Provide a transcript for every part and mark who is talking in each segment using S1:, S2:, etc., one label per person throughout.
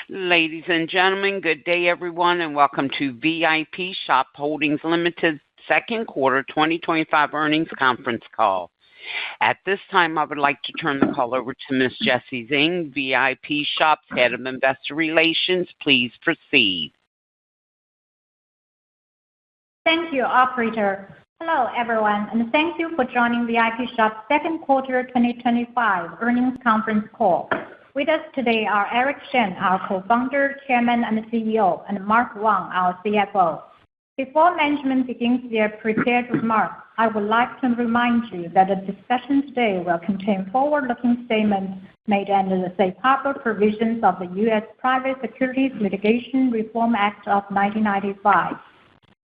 S1: Ladies and gentlemen, good day everyone, and welcome to Vipshop Holdings Limited second quarter 2025 earnings conference call. At this time, I would like to turn the call over to Ms. Jessie Zhang, Vipshop's Head of Investor Relations. Please proceed.
S2: Thank you, Operator. Hello everyone, and thank you for joining Vipshop's second quarter 2025 earnings conference call. With us today are Eric Shan, our co-founder, chairman, and CEO, and Mark Wang, our CFO. Before management begins their prepared remarks, I would like to remind you that the discussion today will contain forward-looking statements made under the safe harbor provisions of the U.S. Private Securities Litigation Reform Act of 1995.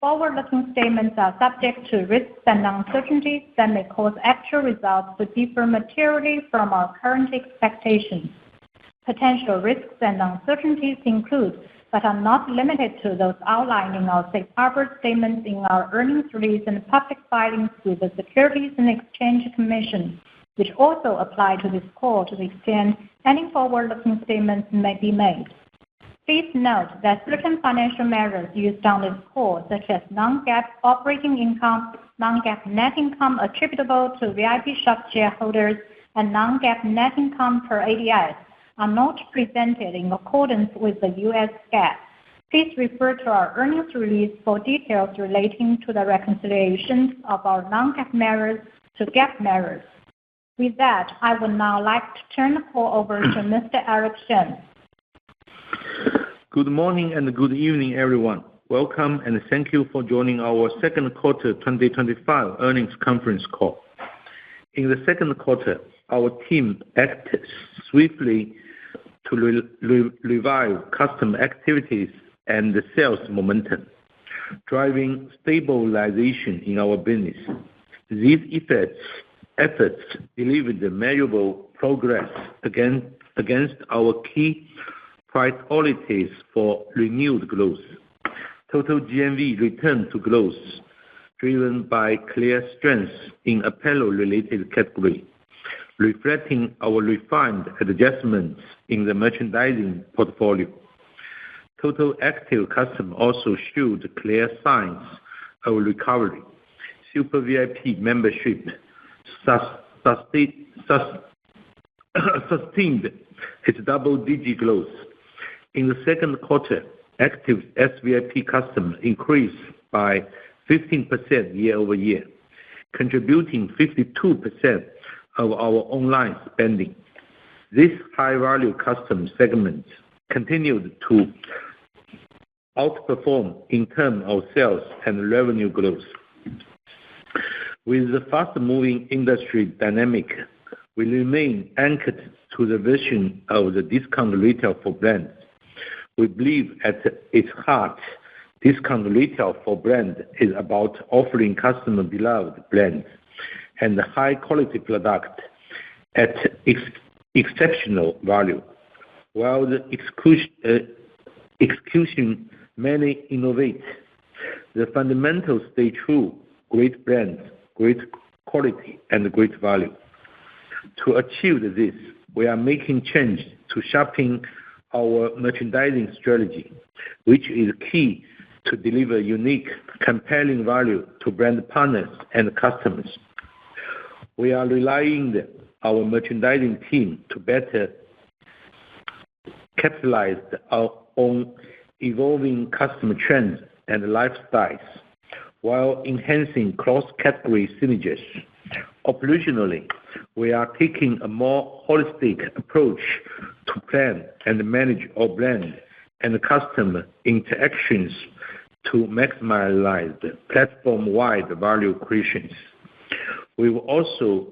S2: Forward-looking statements are subject to risks and uncertainties that may cause actual results to differ materially from our current expectations. Potential risks and uncertainties include, but are not limited to, those outlined in our safe harbor statements in our earnings release and public filings with the Securities and Exchange Commission, which also apply to this call to the extent any forward-looking statements may be made. Please note that certain financial measures used on this call, such as non-GAAP operating income, non-GAAP net income attributable to Vipshop shareholders, and non-GAAP net income per ADS, are not presented in accordance with the U.S. GAAP. Please refer to our earnings release for details relating to the reconciliations of our non-GAAP measures to GAAP measures. With that, I would now like to turn the call over to Mr. Eric Shan.
S3: Good morning and good evening, everyone. Welcome and thank you for joining our second quarter 2025 earnings conference call. In the second quarter, our team acted swiftly to revive customer activities and sales momentum, driving stabilization in our business. These efforts delivered measurable progress against our key priorities for renewed growth. Total GMV returned to growth, driven by clear strengths in apparel-related categories, reflecting our refined adjustments in the merchandising portfolio. Total active customers also showed clear signs of recovery. Super VIP membership sustained its double-digit growth. In the second quarter, active SVIP customers increased by 15% year-over-year, contributing 52% of our online spending. This high-value customer segment continued to outperform in terms of sales and revenue growth. With the fast-moving industry dynamic, we remain anchored to the vision of the discount retail for brands. We believe at its heart, discount retail for brands is about offering customer-beloved brands and high-quality product at exceptional value. While the execution may innovate, the fundamentals stay true: great brands, great quality, and great value. To achieve this, we are making changes to sharpen our merchandising strategy, which is key to deliver unique, compelling value to brand partners and customers. We are relying on our merchandising team to better capitalize on evolving customer trends and lifestyles, while enhancing cross-category synergies. Operationally, we are taking a more holistic approach to plan and manage our brand and customer interactions to maximize platform-wide value creations. We've also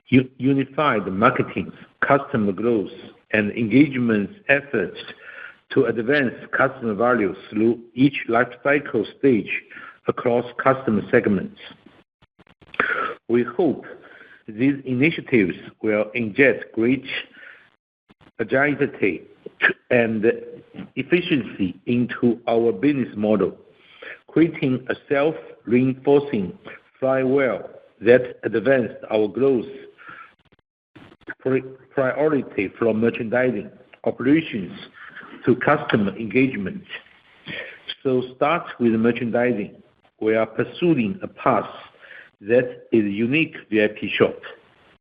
S3: unified marketing, customer growth, and engagement efforts to advance customer value through each lifecycle stage across customer segments. We hope these initiatives will inject great agility and efficiency into our business model, creating a self-reinforcing flywheel that advances our growth priority from merchandising, operations, to customer engagement. So start with merchandising. We are pursuing a path that is unique VIP shop.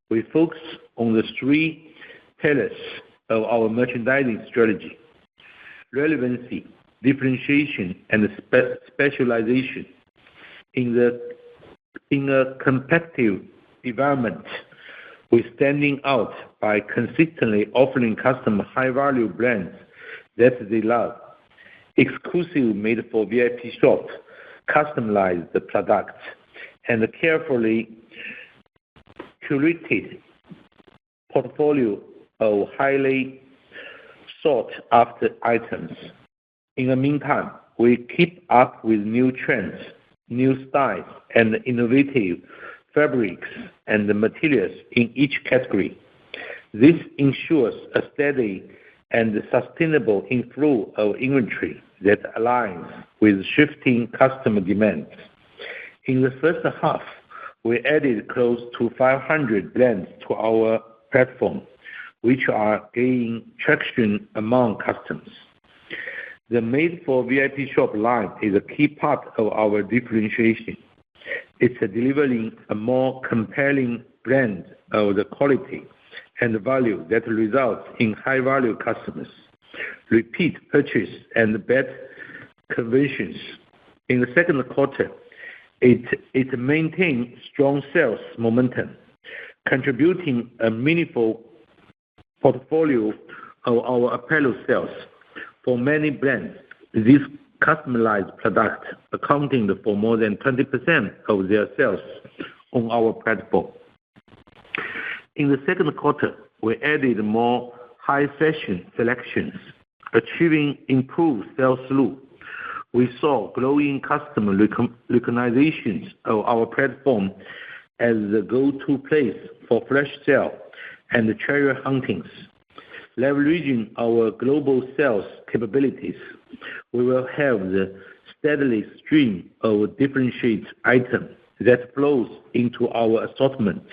S3: We focus on the three pillars of our merchandising strategy: relevancy, differentiation, and specialization. In a competitive environment, we're standing out by consistently offering customers high-value brands that they love, exclusive made for VIP shop, customized products, and a carefully curated portfolio of highly sought-after items. In the meantime, we keep up with new trends, new styles, and innovative fabrics and materials in each category. This ensures a steady and sustainable inflow of inventory that aligns with shifting customer demands. In the first half, we added close to 500 brands to our platform, which are gaining traction among customers. The Made for VIP shop line is a key part of our differentiation. It's delivering a more compelling brand of the quality and value that results in high-value customers, repeat purchase, and better conversions. In the second quarter, it maintained strong sales momentum, contributing a meaningful portfolio of our apparel sales. For many brands, these customized products accounting for more than 20% of their sales on our platform. In the second quarter, we added more high-fashion selections, achieving improved sales through. We saw growing customer recognition of our platform as the go-to place for flash sale and treasure huntings. Leveraging our global sales capabilities, we will have the steady stream of differentiated items that flows into our assortment,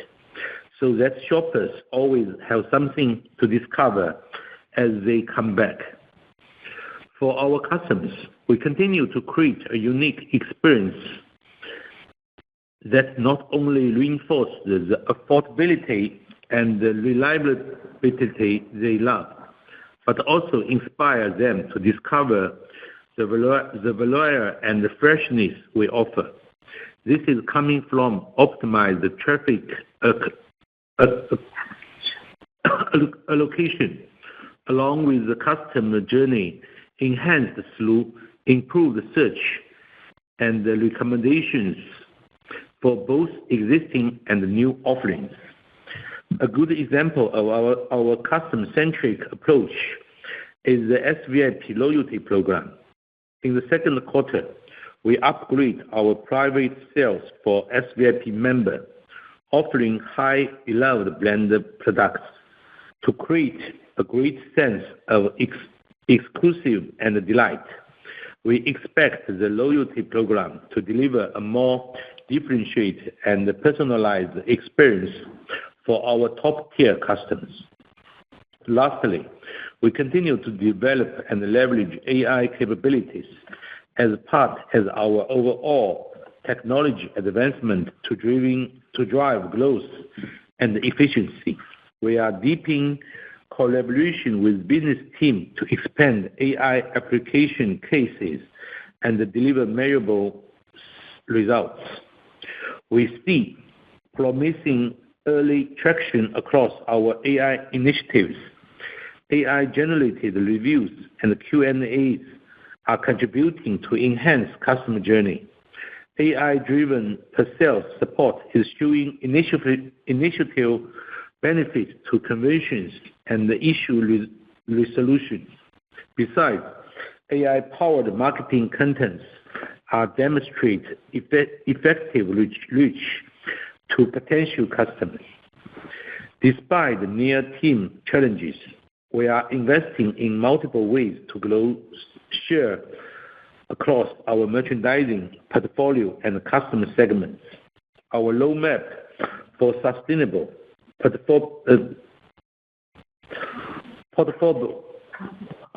S3: so that shoppers always have something to discover as they come back. For our customers, we continue to create a unique experience that not only reinforces the affordability and the reliability they love, but also inspire them to discover the value and the freshness we offer. This is coming from optimized traffic allocation, along with the customer journey enhanced through improved search and the recommendations for both existing and new offerings. A good example of our customer-centric approach is the SVIP loyalty program. In the second quarter, we upgrade our private sales for SVIP member, offering high-beloved branded products to create a great sense of exclusive and delight. We expect the loyalty program to deliver a more differentiated and personalized experience for our top-tier customers. Lastly, we continue to develop and leverage AI capabilities as part of our overall technology advancement to drive growth and efficiency. We are deepening collaboration with business teams to expand AI application cases and deliver measurable results. We see promising early traction across our AI initiatives. AI-generated reviews and Q&As are contributing to enhance customer journey. AI-driven sales support is showing initial benefits to conversions and issue resolution. Besides, AI-powered marketing contents are demonstrate effective reach to potential customers. Despite the near-term challenges, we are investing in multiple ways to grow share across our merchandising portfolio and customer segments. Our roadmap for sustainable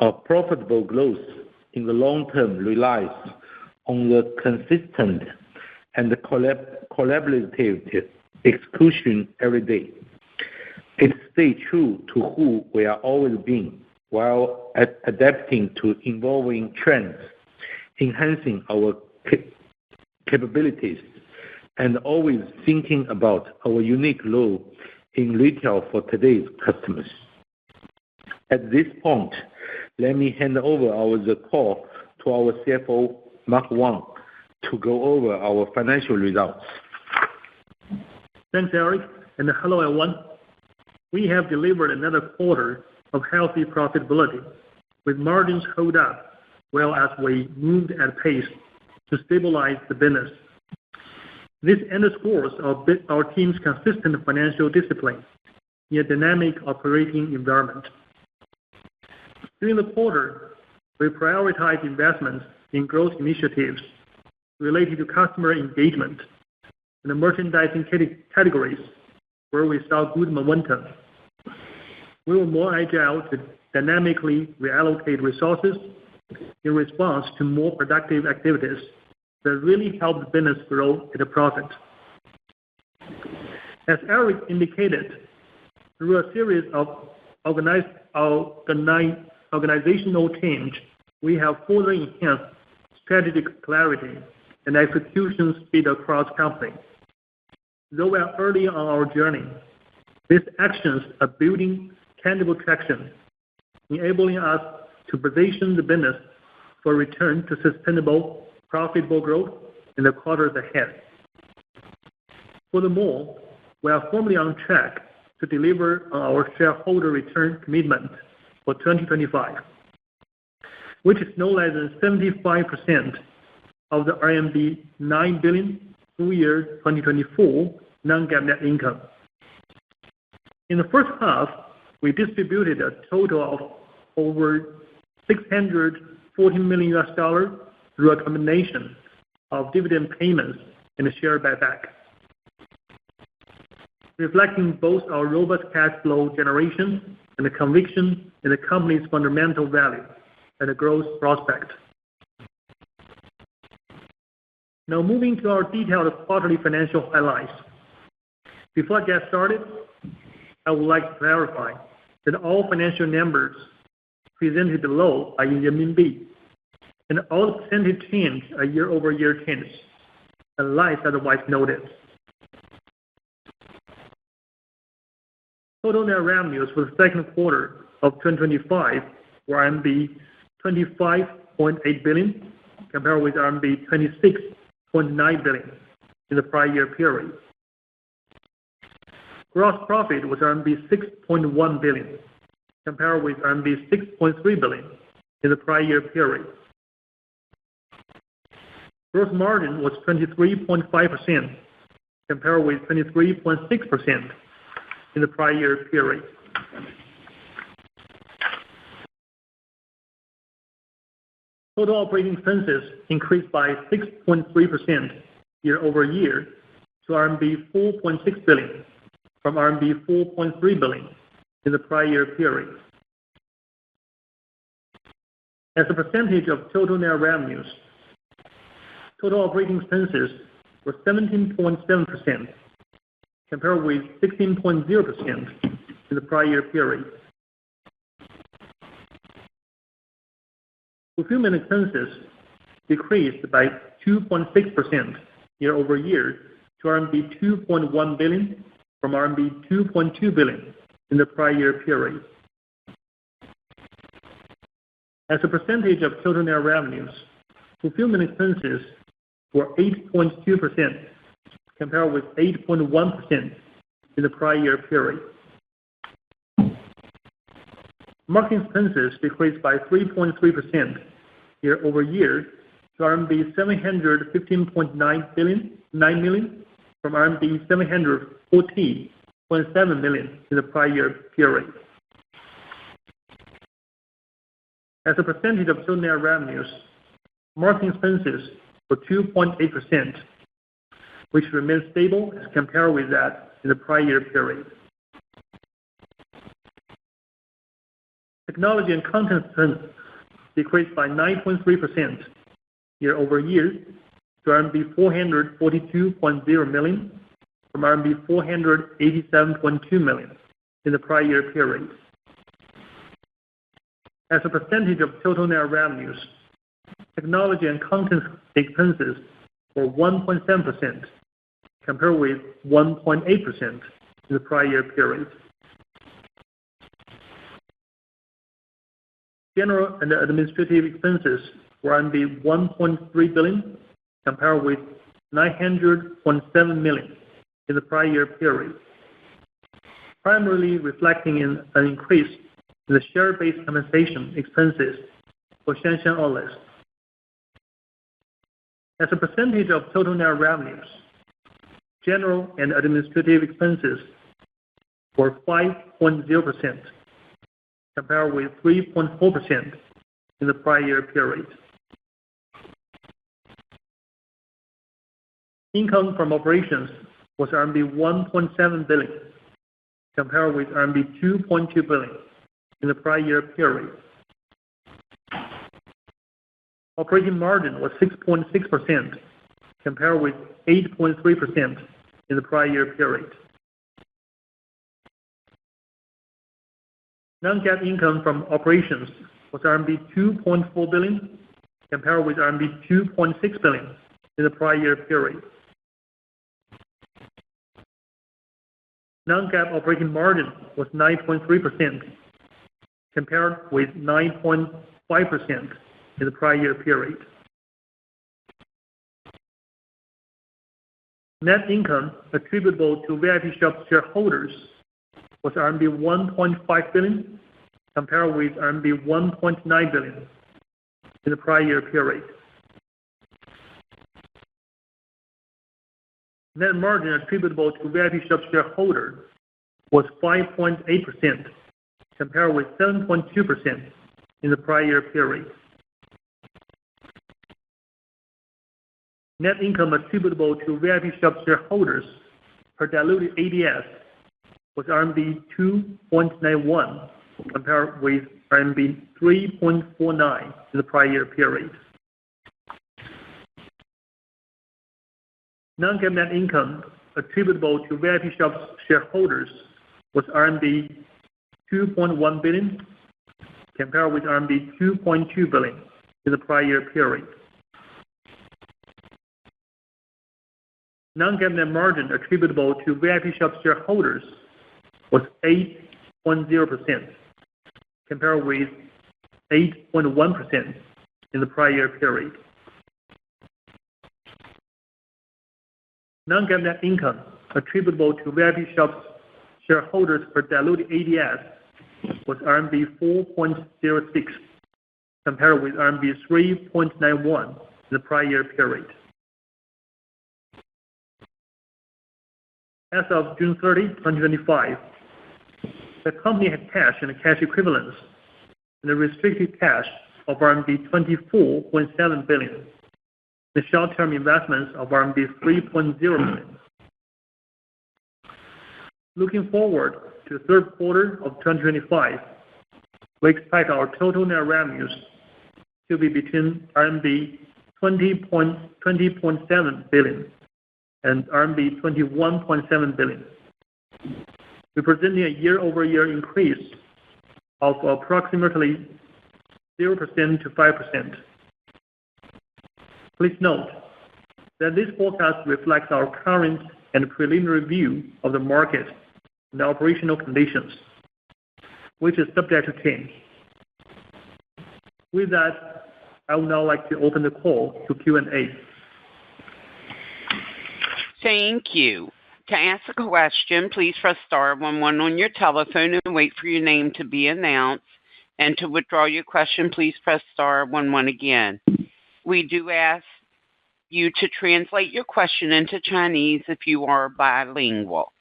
S3: Our profitable growth in the long term relies on the consistent and collaborative execution every day. It stays true to who we are always been, while adapting to evolving trends, enhancing our capabilities, and always thinking about our unique role in retail for today's customers. At this point, let me hand over the call to our CFO, Mark Wang, to go over our financial results.
S4: Thanks, Eric, and hello, everyone. We have delivered another quarter of healthy profitability, with margins held up well as we moved at pace to stabilize the business. This underscores our team's consistent financial discipline in a dynamic operating environment. During the quarter, we prioritized investments in growth initiatives related to customer engagement and the merchandising categories where we saw good momentum. We were more agile to dynamically reallocate resources in response to more productive activities that really helped the business grow at a profit. As Eric indicated, through a series of organizational change, we have further enhanced strategic clarity and execution speed across company. Though we are early on our journey, these actions are building tangible traction, enabling us to position the business for return to sustainable, profitable growth in the quarters ahead. Furthermore, we are firmly on track to deliver on our shareholder return commitment for 2025, which is no less than 75% of the RMB 9 billion full year 2024 non-GAAP net income. In the first half, we distributed a total of over $640 million through a combination of dividend payments and share buyback, reflecting both our robust cash flow generation and the conviction in the company's fundamental value and the growth prospect. Now moving to our detailed quarterly financial highlights. Before I get started, I would like to clarify that all financial numbers presented below are in renminbi, and all percentage change are year-over-year change, unless otherwise noted. Total net revenues for the second quarter of 2025 were RMB 25.8 billion, compared with RMB 26.9 billion in the prior year period. Gross profit was RMB 6.1 billion, compared with RMB 6.3 billion in the prior year period. Gross margin was 23.5%, compared with 23.6% in the prior year period. Total operating expenses increased by 6.3% year-over-year to RMB 4.6 billion from RMB 4.3 billion in the prior year period. As a percentage of total net revenues, total operating expenses were 17.7%, compared with 16.0% in the prior year period. Fulfillment expenses decreased by 2.6% year-over-year to RMB 2.1 billion from RMB 2.2 billion in the prior year period. As a percentage of total net revenues, fulfillment expenses were 8.2%, compared with 8.1% in the prior year period. Marketing expenses decreased by 3.3% year-over-year to RMB 715.9 million from RMB 714.7 million in the prior year period. As a percentage of total net revenues, marketing expenses were 2.8%, which remains stable as compared with that in the prior year period. Technology and content expense decreased by 9.3% year-over-year to RMB 442.0 million from RMB 487.2 million in the prior year period. As a percentage of total net revenues, technology and content expenses were 1.7% compared with 1.8% in the prior year period. General and administrative expenses were 1.3 billion compared with 900.7 million in the prior year period, primarily reflecting an increase in the share-based compensation expenses for Shan Shan Outlets. As a percentage of total net revenues, general and administrative expenses were 5.0% compared with 3.4% in the prior year period. Income from operations was RMB 1.7 billion compared with RMB 2.2 billion in the prior year period. Operating margin was 6.6% compared with 8.3% in the prior year period. Non-GAAP income from operations was RMB 2.4 billion compared with RMB 2.6 billion in the prior year period. Non-GAAP operating margin was 9.3% compared with 9.5% in the prior year period. Net income attributable to Vipshop shareholders was RMB 1.5 billion compared with RMB 1.9 billion in the prior year period. Net margin attributable to Vipshop shareholder was 5.8% compared with 7.2% in the prior year period. Net income attributable to Vipshop shareholders per diluted ADS was RMB 2.91 compared with RMB 3.49 in the prior year period. Non-GAAP net income attributable to Vipshop shareholders was RMB 2.1 billion compared with RMB 2.2 billion in the prior year period. Non-GAAP net margin attributable to Vipshop shareholders was 8.0% compared with 8.1% in the prior year period. Non-GAAP net income attributable to Vipshop shareholders per diluted ADS was RMB 4.06 compared with RMB 3.91 in the prior year period. As of June 30, 2025, the company had cash and cash equivalents and a restricted cash of RMB 24.7 billion, the short-term investments of RMB 3.0 billion. Looking forward to the third quarter of 2025, we expect our total net revenues to be between RMB 20.7 billion and RMB 21.7 billion, representing a year-over-year increase of approximately 0% to 5%. Please note that this forecast reflects our current and preliminary view of the market and operational conditions, which is subject to change. With that, I would now like to open the call to Q&A.
S1: Thank you. To ask a question, please press star 11 on your telephone and wait for your name to be announced. And to withdraw your question, please press star 11 again. We do ask you to translate your question into Chinese if you are bilingual.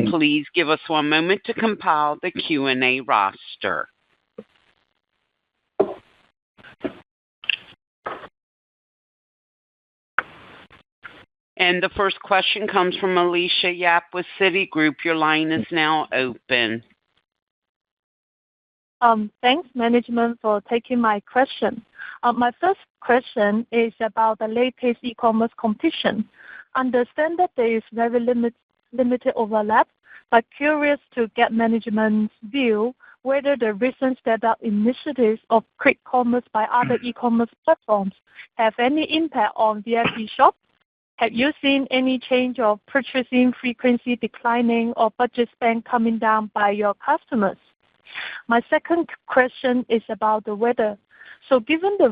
S1: Please give us one moment to compile the Q&A roster. And the first question comes from Alicia Yap with Citigroup. Your line is now open.
S5: Thanks, management, for taking my question. My first question is about the latest e-commerce competition. Understand that there is very limited overlap, but curious to get management's view whether the recent stepped-up initiatives of quick commerce by other e-commerce platforms have any impact on Vipshop. Have you seen any change of purchasing frequency declining or budget spend coming down by your customers? My second question is about the weather. So given the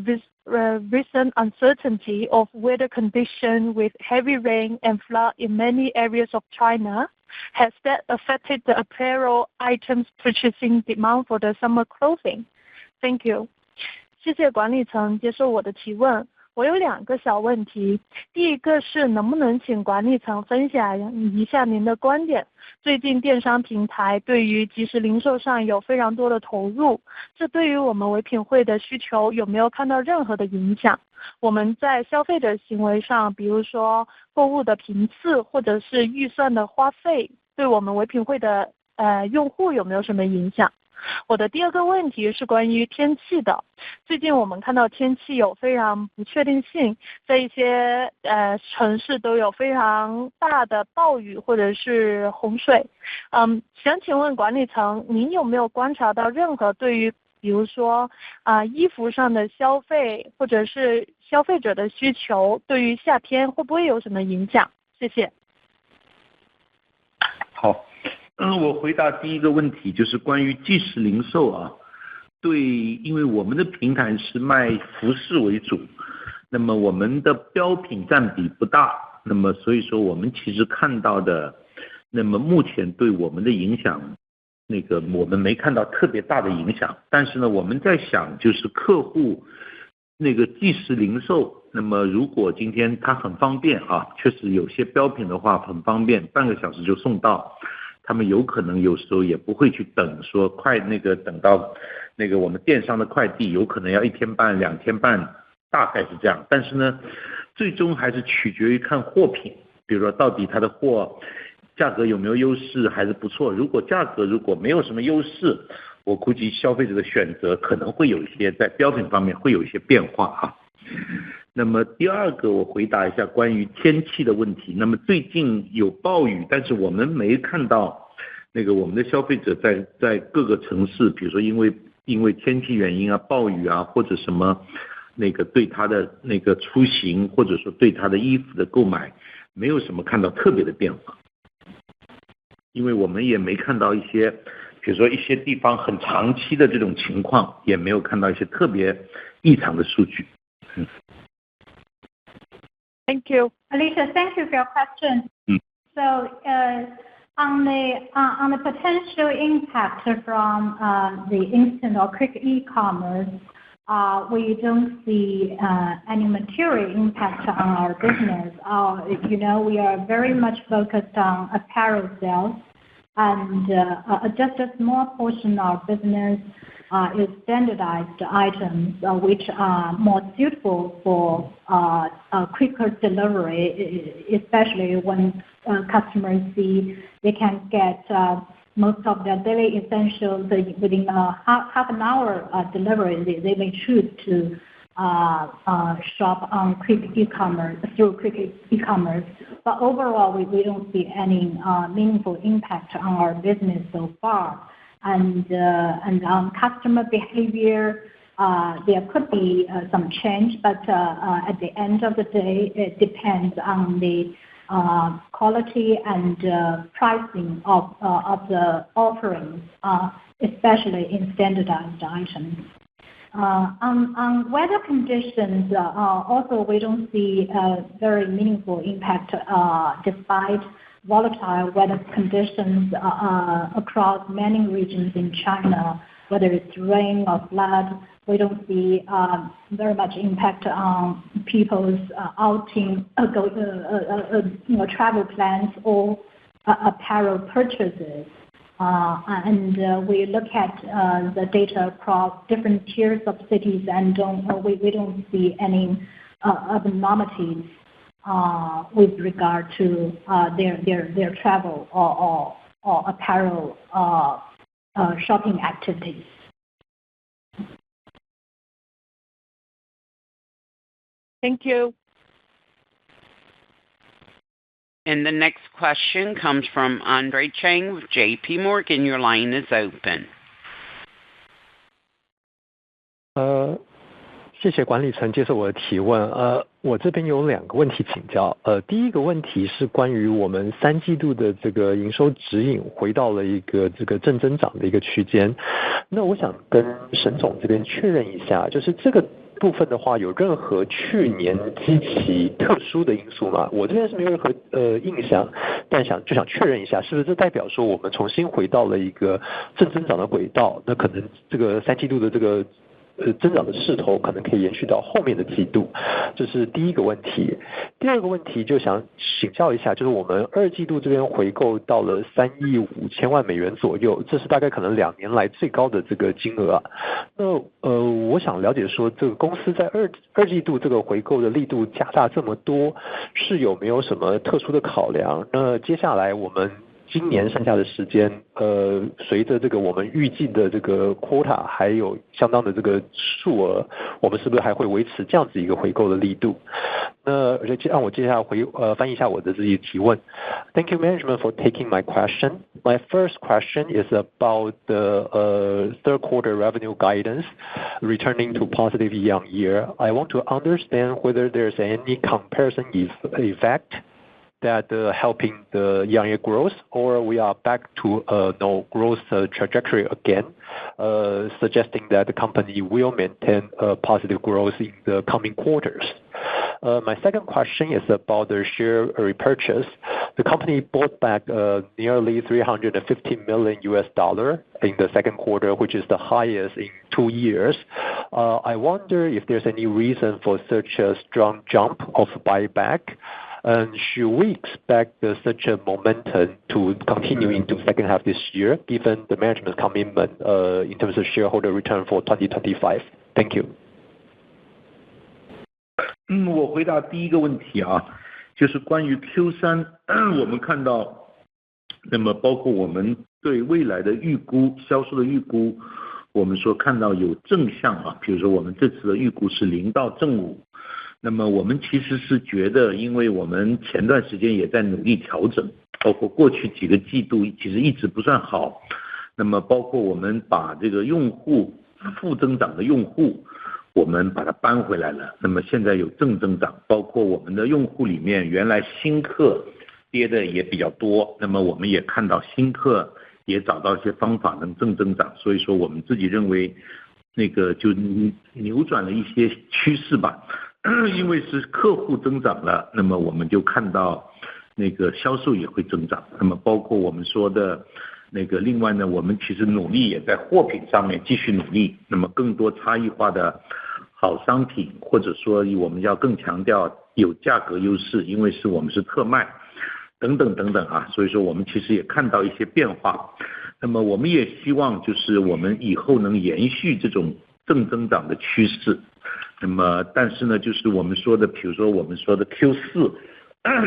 S5: recent uncertainty of weather conditions with heavy rain and flood in many areas of China, has that affected the apparel items purchasing demand for the summer clothing? Thank you. 谢谢管理层接受我的提问。我有2个小问题，第一个是能不能请管理层分享一下您的观点？最近电商平台对于即时零售上有非常多的投入，这对于我们唯品会的需求有没有看到任何的影响？我们在消费者行为上，比如说购物的频次或者是预算的花费，对我们唯品会的用户有没有什么影响？我的第2个问题是关于天气的。最近我们看到天气有非常不确定性，在一些城市都有非常大的暴雨或者是洪水。想请问管理层，您有没有观察到任何对于比如说衣服上的消费或者是消费者的需求，对于夏天会不会有什么影响？谢谢。
S3: 好。我回答第一个问题，就是关于即时零售啊。对，因为我们的平台是卖服饰为主，那么我们的标品占比不大，那么所以说我们其实看到的，那么目前对我们的影响，我们没看到特别大的影响。但是呢，我们在想，就是客户即时零售，那么如果今天它很方便啊，确实有些标品的话很方便，半个小时就送到。他们有可能有时候也不会去等说等到我们电商的快递，有可能要1天半2天半，大概是这样。但是呢，最终还是取决于看货品，比如说到底它的货价格有没有优势，还是不错。如果价格没有什么优势，我估计消费者的选择可能会有一些在标品方面会有一些变化啊。那么第2个，我回答一下关于天气的问题。那么最近有暴雨，但是我们没看到我们的消费者在各个城市，比如说因为天气原因啊，暴雨啊，或者什么对他的出行，或者说对他的衣服的购买，没有什么看到特别的变化。因为我们也没看到一些，比如说一些地方很长期的这种情况，也没有看到一些特别异常的数据。
S5: Thank you.
S2: Alicia, thank you for your question. So, on the potential impact from the instant or quick e-commerce, we don't see any material impact on our business. We are very much focused on apparel sales, and just a small portion of our business is standardized items, which are more suitable for quicker delivery, especially when customers see they can get most of their daily essentials within half an hour delivery. They may choose to shop on quick e-commerce through quick e-commerce. But overall, we don't see any meaningful impact on our business so far. And on customer behavior, there could be some change, but at the end of the day, it depends on the quality and pricing of the offerings, especially in standardized items. On weather conditions, also we don't see a very meaningful impact despite volatile weather conditions across many regions in China, whether it's rain or flood. We don't see very much impact on people's outing, travel plans or apparel purchases. And we look at the data across different tiers of cities, and we don't see any abnormalities with regard to their travel or apparel shopping activities.
S5: Thank you.
S1: And the next question comes from Andre Chang with J.P. Morgan. Your line is open.
S6: 谢谢管理层接受我的提问。我这边有2个问题请教。第一个问题是关于我们3季度的这个营收指引回到了一个这个正增长的一个区间。那我想跟沈总这边确认一下，就是这个部分的话，有任何去年基期特殊的因素吗？我这边是没有任何印象，但想确认一下，是不是这代表说我们重新回到了一个正增长的轨道？那可能这个3季度的这个增长的势头可能可以延续到后面的季度，这是第一个问题。第二个问题就想请教一下，就是我们2季度这边回购到了3亿5千万美元左右，这是大概可能2年来最高的这个金额啊。那我想了解说，这个公司在二季度这个回购的力度加大这么多，是有没有什么特殊的考量？那接下来我们今年剩下的时间，随着这个我们预计的这个 quota 还有相当的这个数额，我们是不是还会维持这样子一个回购的力度？那让我接下来翻译一下我的自己提问。Thank you, management, for taking my question. My first question is about the third quarter revenue guidance returning to positive year-on-year. I want to understand whether there's any comparison effect that helping the year-on-year growth, or we are back to no growth trajectory again, suggesting that the company will maintain positive growth in the coming quarters. My second question is about the share repurchase. The company bought back nearly $350 million in the second quarter, which is the highest in 2 years. I wonder if there's any reason for such a strong jump of buyback. And should we expect such a momentum to continue into second half this year, given the management's commitment in terms of shareholder return for 2025? Thank you.
S3: 我回答第一个问题啊，就是关于 Q3， 我们看到，那么包括我们对未来的预估、销售的预估，我们说看到有正向啊，比如说我们这次的预估是0到正5。那么我们其实是觉得，因为我们前段时间也在努力调整，包括过去几个季度其实一直不算好。那么包括我们把这个用户负增长的用户，我们把它搬回来了。那么现在有正增长，包括我们的用户里面原来新客跌的也比较多，那么我们也看到新客也找到一些方法能正增长，所以说我们自己认为那个就扭转了一些趋势吧。因为是客户增长了，那么我们就看到那个销售也会增长。那么包括我们说的那个，另外呢，我们其实努力也在货品上面继续努力，那么更多差异化的好商品，或者说我们要更强调有价格优势，因为我们是特卖等等等等啊，所以说我们其实也看到一些变化。那么我们也希望就是我们以后能延续这种正增长的趋势。那么但是呢，就是我们说的，比如说我们说的 Q4，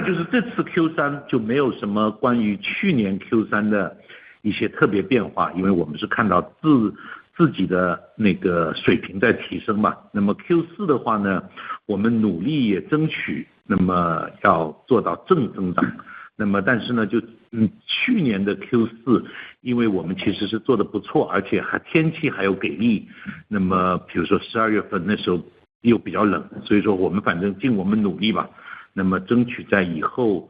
S3: 就是这次 Q3 就没有什么关于去年 Q3 的一些特别变化，因为我们是看到自己的那个水平在提升嘛。那么 Q4 的话呢，我们努力也争取，那么要做到正增长。那么但是呢，就去年的 Q4， 因为我们其实是做的不错，而且天气还有给力。那么比如说12月份那时候又比较冷，所以说我们反正尽我们努力吧，那么争取在以后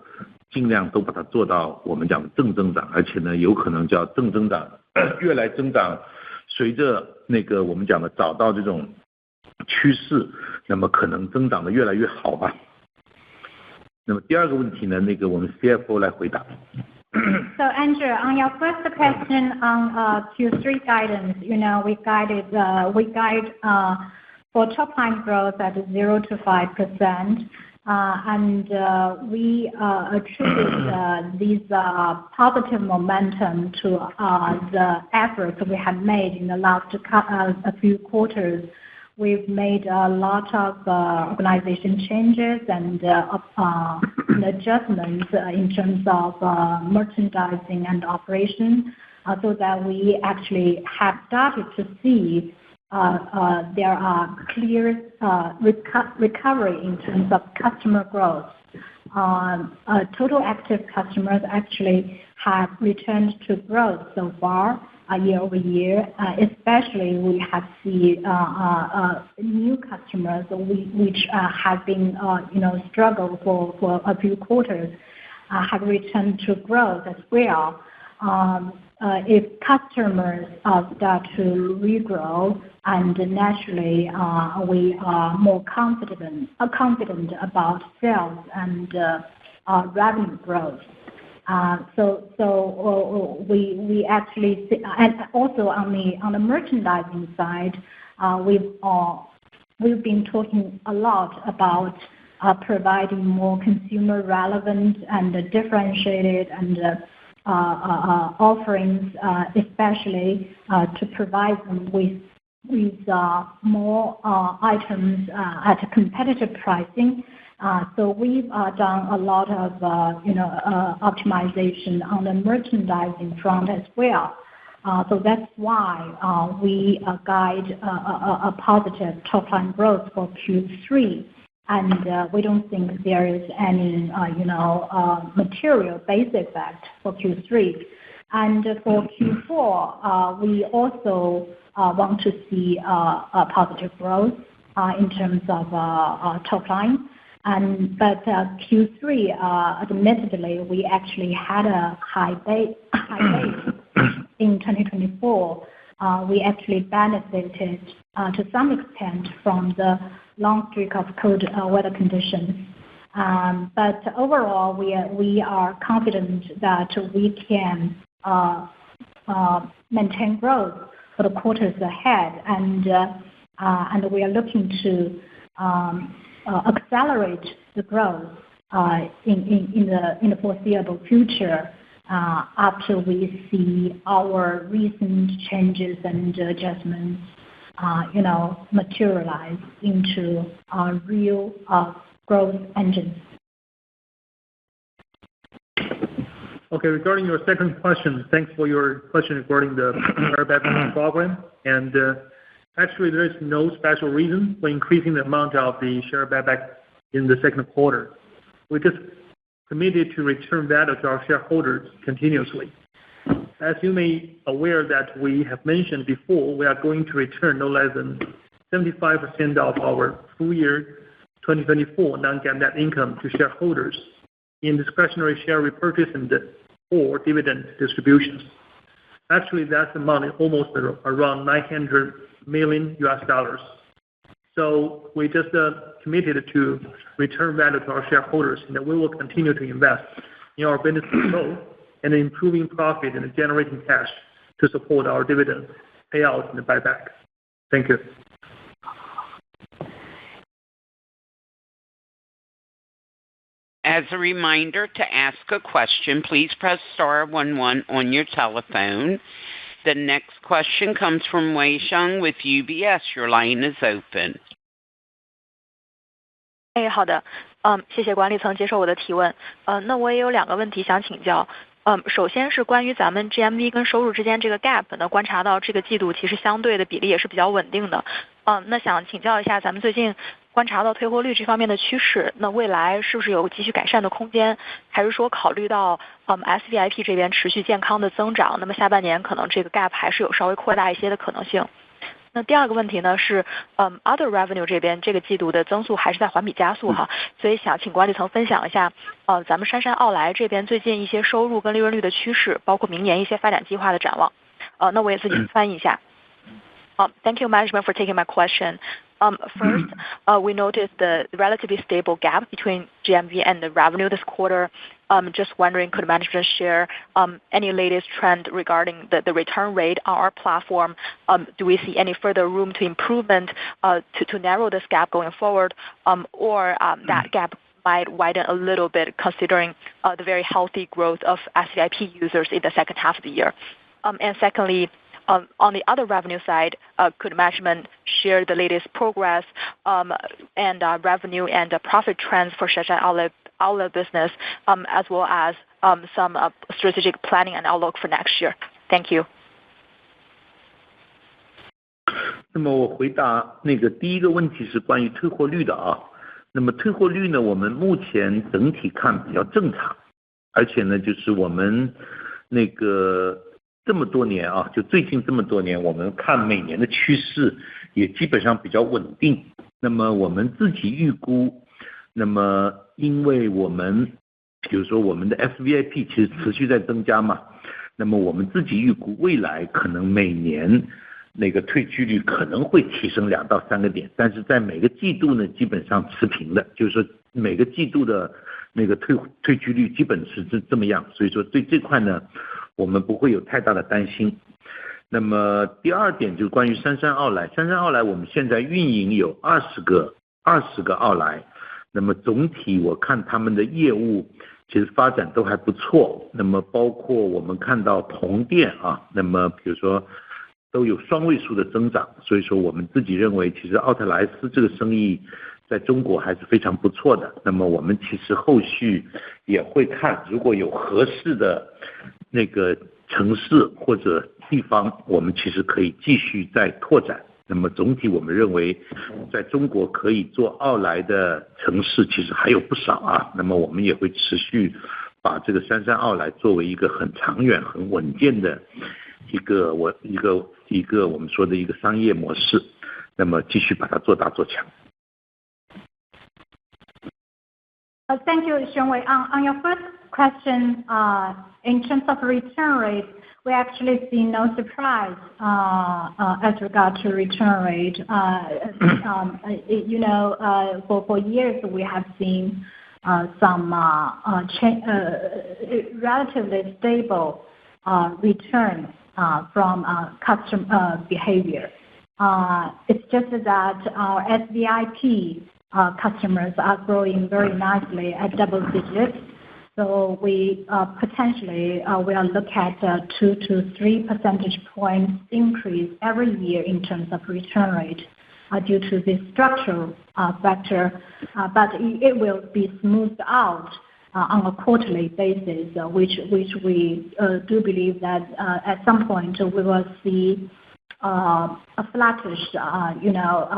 S3: 尽量都把它做到我们讲的正增长，而且呢有可能叫正增长越来增长，随着那个我们讲的找到这种趋势，那么可能增长的越来越好吧。那么第二个问题呢，那个我们 CFO 来回答。
S2: So Andrew, on your first question on Q3 guidance, we guide for top line growth at 0 to 5%, and we attribute these positive momentum to the efforts we have made in the last a few quarters. We've made a lot of organization changes and adjustments in terms of merchandising and operation, so that we actually have started to see there are clear recovery in terms of customer growth. Total active customers actually have returned to growth so far year-over-year. Especially we have seen new customers which have been struggle for a few quarters have returned to growth as well. If customers start to regrow, and naturally we are more confident about sales and revenue growth. So we actually see, and also on the merchandising side, we've been talking a lot about providing more consumer relevant and differentiated and offerings, especially to provide them with more items at a competitive pricing. So we've done a lot of optimization on the merchandising front as well. So that's why we guide a positive top line growth for Q3, and we don't think there is any material base effect for Q3. And for Q4, we also want to see a positive growth in terms of top line. But Q3, admittedly, we actually had a high base in 2024. We actually benefited to some extent from the long streak of cold weather conditions. But overall, we are confident that we can maintain growth for the quarters ahead, and we are looking to accelerate the growth in the foreseeable future after we see our recent changes and adjustments materialize into real growth engines.
S4: Okay, regarding your second question, thanks for your question regarding the share buyback program. And actually, there is no special reason for increasing the amount of the share buyback in the second quarter. We just committed to return value to our shareholders continuously. As you may be aware that we have mentioned before, we are going to return no less than 75% of our full year 2024 non-GAAP net income to shareholders in discretionary share repurchase and or dividend distributions. Actually, that amount is almost around $900 million. So we just committed to return value to our shareholders, and that we will continue to invest in our business growth and improving profit and generating cash to support our dividend payout and the buyback. Thank you.
S1: As a reminder, to ask a question, please press star 11 on your telephone. The next question comes from Wei Xiong with UBS. Your line is open.
S5: 好的，谢谢管理层接受我的提问。那我也有两个问题想请教。首先是关于咱们 GMV 跟收入之间这个 gap 呢，观察到这个季度其实相对的比例也是比较稳定的。那想请教一下，咱们最近观察到退货率这方面的趋势，那未来是不是有继续改善的空间？还是说考虑到SVIP 这边持续健康的增长，那么下半年可能这个 gap 还是有稍微扩大一些的可能性？那第二个问题呢是other revenue 这边这个季度的增速还是在环比加速哈，所以想请管理层分享一下咱们杉杉奥莱这边最近一些收入跟利润率的趋势，包括明年一些发展计划的展望。那我也自己翻译一下。Thank you, management, for taking my question. First, we noticed the relatively stable gap between GMV and the revenue this quarter. Just wondering, could management share any latest trend regarding the return rate on our platform? Do we see any further room to improvement to narrow this gap going forward, or that gap might widen a little bit considering the very healthy growth of SVIP users in the second half of the year? And secondly, on the other revenue side, could management share the latest progress and revenue and profit trends for Shan Shan Outlet business, as well as some strategic planning and outlook for next year? Thank you.
S3: 那么我回答那个第一个问题是关于退货率的啊。那么退货率呢，我们目前整体看比较正常，而且呢，就是我们那个这么多年啊，就最近这么多年，我们看每年的趋势也基本上比较稳定。那么我们自己预估，那么因为我们比如说我们的 SVIP 其实持续在增加嘛，那么我们自己预估未来可能每年那个退居率可能会提升2到3个点，但是在每个季度呢基本上持平的，就是说每个季度的那个退居率基本是这么样，所以说对这块呢我们不会有太大的担心。那么第二点就是关于杉杉奥莱，杉杉奥莱我们现在运营有20个奥莱，那么总体我看他们的业务其实发展都还不错，那么包括我们看到同店啊，那么比如说都有双位数的增长，所以说我们自己认为其实奥特莱斯这个生意在中国还是非常不错的。那么我们其实后续也会看，如果有合适的那个城市或者地方，我们其实可以继续再拓展。那么总体我们认为在中国可以做奥莱的城市其实还有不少啊，那么我们也会持续把这个杉杉奥莱作为一个很长远很稳健的一个我们说的一个商业模式，那么继续把它做大做强。
S2: Thank you, Shan Wei. On your first question, in terms of return rate, we actually see no surprise as regard to return rate. For years we have seen some relatively stable return from customer behavior. It's just that our SVIP customers are growing very nicely at double digits. So we potentially will look at 2 to 3 percentage points increase every year in terms of return rate due to this structural factor, but it will be smoothed out on a quarterly basis, which we do believe that at some point we will see a flattish,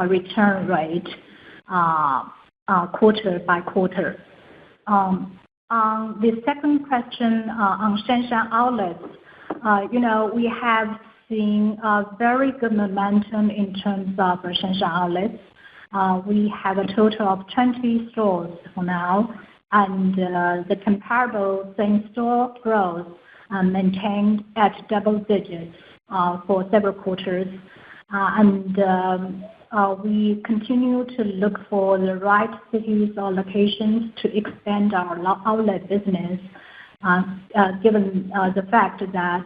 S2: return rate quarter by quarter. On the second question on Shan Shan Outlets, we have seen very good momentum in terms of Shan Shan Outlets. We have a total of 20 stores for now, and the comparable same-store growth maintained at double digits for several quarters. We continue to look for the right cities or locations to expand our outlet business, given the fact that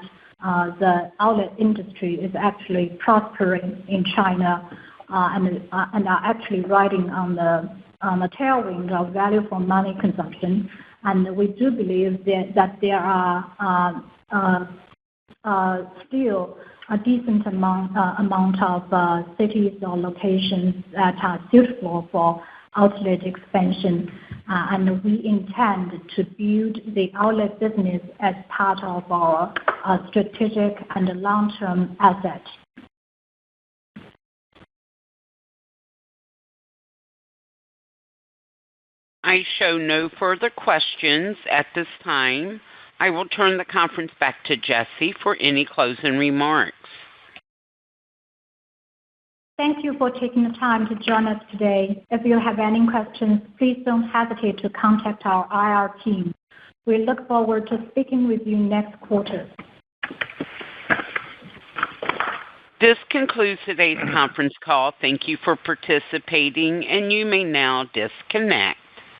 S2: the outlet industry is actually prospering in China and are actually riding on the tailwind of value for money consumption. And we do believe that there are still a decent amount of cities or locations that are suitable for outlet expansion, and we intend to build the outlet business as part of our strategic and long-term asset.
S1: I show no further questions at this time. I will turn the conference back to Jessie for any closing remarks.
S2: Thank you for taking the time to join us today. If you have any questions, please don't hesitate to contact our IR team. We look forward to speaking with you next quarter.
S1: This concludes today's conference call. Thank you for participating, and you may now disconnect.